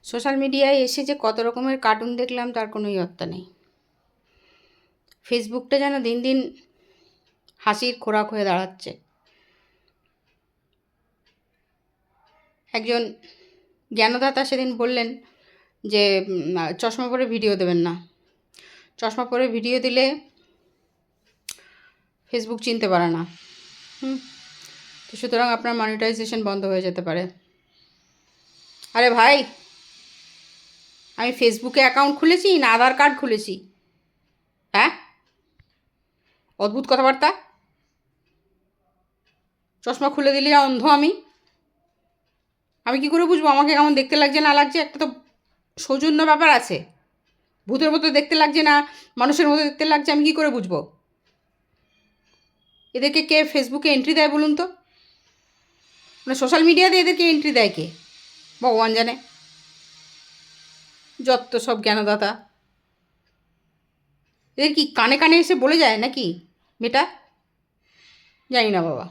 Social মিডিয়ায় এসে যে কত রকমের কার্টুন দেখলাম তার কোনো ইয়ত্তা নেই। ফেসবুকটা যেন দিন দিন হাসির খোরাক হয়ে দাঁড়াচ্ছে। একজন জ্ঞানদাতা সেদিন বললেন যে চশমা পরে ভিডিও দেবেন না, চশমা পরে ভিডিও দিলে ফেসবুক চিনতে পারে না। তো সুতরাং আপনার মনিটাইজেশন বন্ধ হয়ে যেতে পারে। আরে ভাই, আমি ফেসবুকে অ্যাকাউন্ট খুলেছি না আধার কার্ড খুলেছি? হ্যাঁ, অদ্ভুত কথাবার্তা। চশমা খুলে দিলে অন্ধ আমি? আমি কী করে বুঝবো আমাকে কেমন দেখতে লাগছে না লাগছে? একটা তো সৌজন্য ব্যাপার আছে। ভূতের মতো দেখতে লাগছে না মানুষের মতো দেখতে লাগছে আমি কী করে বুঝবো? এদেরকে কে ফেসবুকে এন্ট্রি দেয় বলুন তো? মানে সোশ্যাল মিডিয়াতে এদেরকে এন্ট্রি দেয় কে? ভগবান জানে। যত সব জ্ঞানদাতা। এদের কি কানে কানে এসে বলে যায় নাকি মেয়েটা? জানি না বাবা।